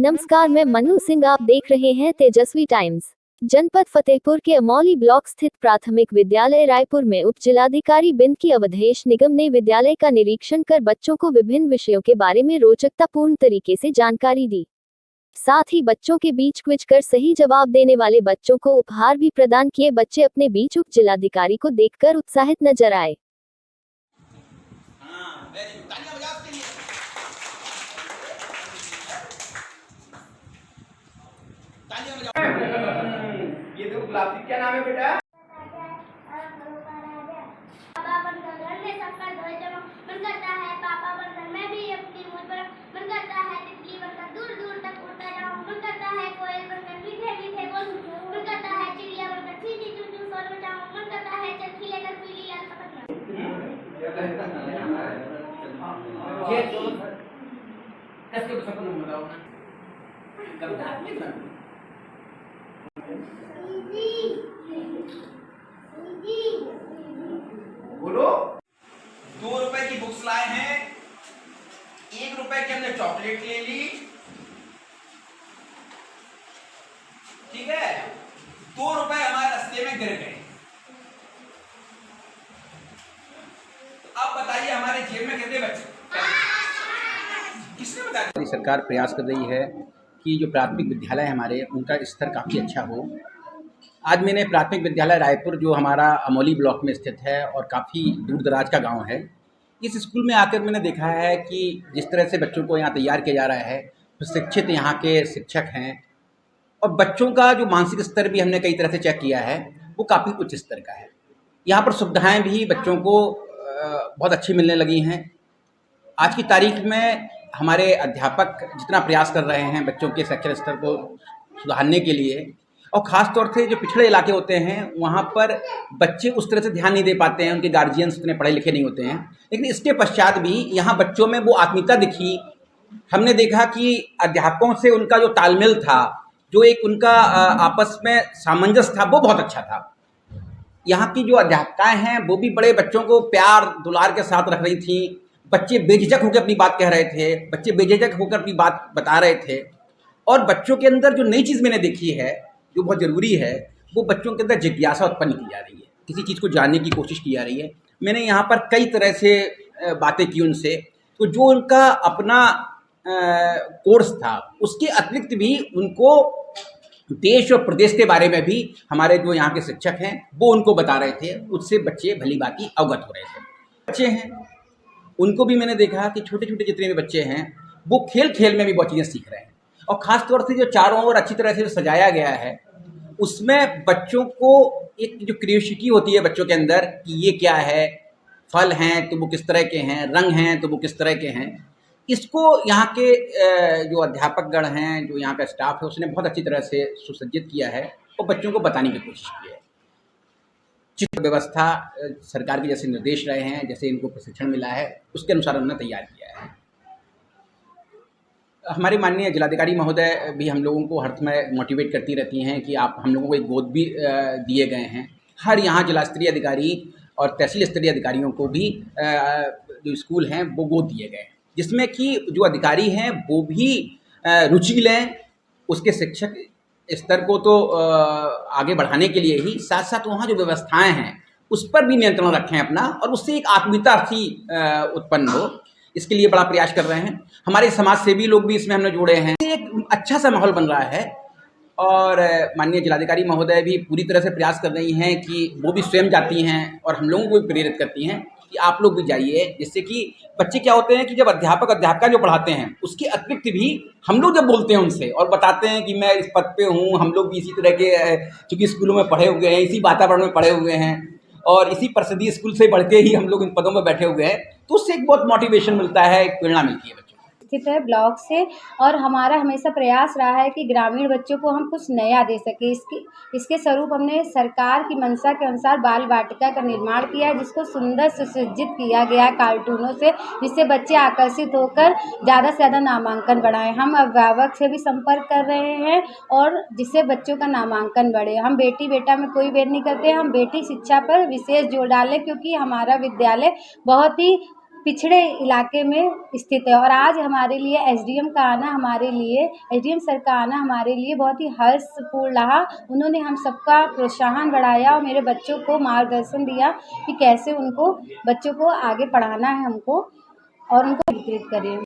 नमस्कार, मैं मनु सिंह। आप देख रहे हैं तेजस्वी टाइम्स। जनपद फतेहपुर के अमौली ब्लॉक स्थित प्राथमिक विद्यालय रायपुर में उप जिलाधिकारी बिंकी अवधेश निगम ने विद्यालय का निरीक्षण कर बच्चों को विभिन्न विषयों के बारे में रोचकतापूर्ण तरीके से जानकारी दी। साथ ही बच्चों के बीच क्विज कर सही जवाब देने वाले बच्चों को उपहार भी प्रदान किए। बच्चे अपने बीच उप जिलाधिकारी को देखकर उत्साहित नजर आए। ये तो गुलाब क्या नाम है बेटा? पापा बनकर घर में सबका ध्वज जमा मन करता है। पापा बनकर मैं भी अपनी मुझ पर मन करता है। तितली बनकर दूर दूर तक उड़ता जाऊं। मन करता है कोयल बनकर मीठे मीठे बोलूं। मन करता है चिड़िया बनकर चींची चू चू शोर मचाऊं। मन करता है चरखी लेकर पीली लाल पतंग। ये तो कैसे सपना बताओ ना? बोलो। 2 रुपए की बुक्स लाए हैं, 1 रुपए के हमने चॉकलेट ले ली, ठीक है। 2 रुपए हमारे रास्ते में गिर गए। तो अब बताइए हमारे जेब में कितने बचे? किसने बताया? सरकार प्रयास कर रही है कि जो प्राथमिक विद्यालय है हमारे, उनका स्तर काफ़ी अच्छा हो। आज मैंने प्राथमिक विद्यालय रायपुर, जो हमारा अमौली ब्लॉक में स्थित है और काफ़ी दूर दराज का गांव है, इस स्कूल में आकर मैंने देखा है कि जिस तरह से बच्चों को यहाँ तैयार किया जा रहा है, प्रशिक्षित यहाँ के शिक्षक हैं और बच्चों का जो मानसिक स्तर भी हमने कई तरह से चेक किया है, वो काफ़ी उच्च स्तर का है। यहाँ पर सुविधाएँ भी बच्चों को बहुत अच्छी मिलने लगी हैं। आज की तारीख में हमारे अध्यापक जितना प्रयास कर रहे हैं बच्चों के शैक्षणिक स्तर को सुधारने के लिए, और ख़ास तौर से जो पिछड़े इलाके होते हैं वहाँ पर बच्चे उस तरह से ध्यान नहीं दे पाते हैं, उनके गार्जियंस इतने पढ़े लिखे नहीं होते हैं, लेकिन इसके पश्चात भी यहाँ बच्चों में वो आत्मीयता दिखी। हमने देखा कि अध्यापकों से उनका जो तालमेल था, जो एक उनका आपस में सामंजस्य था, वो बहुत अच्छा था। यहाँ की जो अध्यापिकाएँ हैं वो भी बड़े बच्चों को प्यार दुलार के साथ रख रही थीं। बच्चे बेझिझक होकर अपनी बात कह रहे थे, बच्चे बेझिझक होकर अपनी बात बता रहे थे। और बच्चों के अंदर जो नई चीज़ मैंने देखी है, जो बहुत ज़रूरी है, वो बच्चों के अंदर जिज्ञासा उत्पन्न की जा रही है, किसी चीज़ को जानने की कोशिश की जा रही है। मैंने यहाँ पर कई तरह से बातें की उनसे, तो जो उनका अपना कोर्स था, उसके अतिरिक्त भी उनको देश और प्रदेश के बारे में भी हमारे जो यहाँ के शिक्षक हैं वो उनको बता रहे थे। उससे बच्चे भली भांति अवगत हो रहे थे। बच्चे हैं, उनको भी मैंने देखा कि छोटे छोटे जितने भी बच्चे हैं वो खेल खेल में भी बहुत चीज़ें सीख रहे हैं। और ख़ास तौर से जो चारों ओर अच्छी तरह से सजाया गया है, उसमें बच्चों को एक जो क्यूरियोसिटी होती है बच्चों के अंदर कि ये क्या है, फल हैं तो वो किस तरह के हैं, रंग हैं तो वो किस तरह के हैं, इसको यहाँ के जो अध्यापकगण हैं, जो यहाँ का स्टाफ है, उसने बहुत अच्छी तरह से सुसज्जित किया है और बच्चों को बताने की कोशिश की है। चित्र व्यवस्था सरकार के जैसे निर्देश रहे हैं, जैसे इनको प्रशिक्षण मिला है, उसके अनुसार उन्होंने तैयार किया है। हमारे माननीय जिलाधिकारी महोदय भी हम लोगों को हर समय मोटिवेट करती रहती हैं कि आप, हम लोगों को एक गोद भी दिए गए हैं। हर यहाँ जिला स्तरीय अधिकारी और तहसील स्तरीय अधिकारियों को भी जो स्कूल हैं वो गोद दिए गए हैं, जिसमें कि जो अधिकारी हैं वो भी रुचि लें उसके शिक्षक स्तर को तो आगे बढ़ाने के लिए ही, साथ साथ वहाँ जो व्यवस्थाएं हैं उस पर भी नियंत्रण रखें अपना, और उससे एक आत्मीयता सी उत्पन्न हो, इसके लिए बड़ा प्रयास कर रहे हैं। हमारे समाज सेवी लोग भी इसमें हमने जोड़े हैं। एक अच्छा सा माहौल बन रहा है और माननीय जिलाधिकारी महोदय भी पूरी तरह से प्रयास कर रही हैं कि वो भी स्वयं जाती हैं और हम लोगों को भी प्रेरित करती हैं कि आप लोग भी जाइए, जिससे कि बच्चे क्या होते हैं कि जब अध्यापिका जो पढ़ाते हैं उसके अतिरिक्त भी हम लोग जब बोलते हैं उनसे और बताते हैं कि मैं इस पद पे हूँ, हम लोग भी इसी तरह के चूँकि स्कूलों में पढ़े हुए हैं, इसी वातावरण में पढ़े हुए हैं और इसी परिषदीय स्कूल से बढ़ के ही हम लोग इन पदों में बैठे हुए हैं, तो उससे एक बहुत मोटिवेशन मिलता है, एक प्रेरणा मिलती है बच्चों को। स्थित है ब्लॉक से, और हमारा हमेशा प्रयास रहा है कि ग्रामीण बच्चों को हम कुछ नया दे सकें। इसके स्वरूप हमने सरकार की मंशा के अनुसार बाल वाटिका का निर्माण किया है, जिसको सुंदर सुसज्जित किया गया है कार्टूनों से, जिससे बच्चे आकर्षित होकर ज़्यादा से ज़्यादा नामांकन बढ़ाएं। हम अभिभावक से भी संपर्क कर रहे हैं और जिससे बच्चों का नामांकन बढ़े। हम बेटी बेटा में कोई भेद नहीं करते हैं, हम बेटी शिक्षा पर विशेष जोर डालें, क्योंकि हमारा विद्यालय बहुत ही पिछड़े इलाके में स्थित है। और आज हमारे लिए एसडीएम सर का आना हमारे लिए बहुत ही हर्षपूर्ण रहा। उन्होंने हम सबका प्रोत्साहन बढ़ाया और मेरे बच्चों को मार्गदर्शन दिया कि कैसे उनको बच्चों को आगे पढ़ाना है हमको और उनको वितरित करें।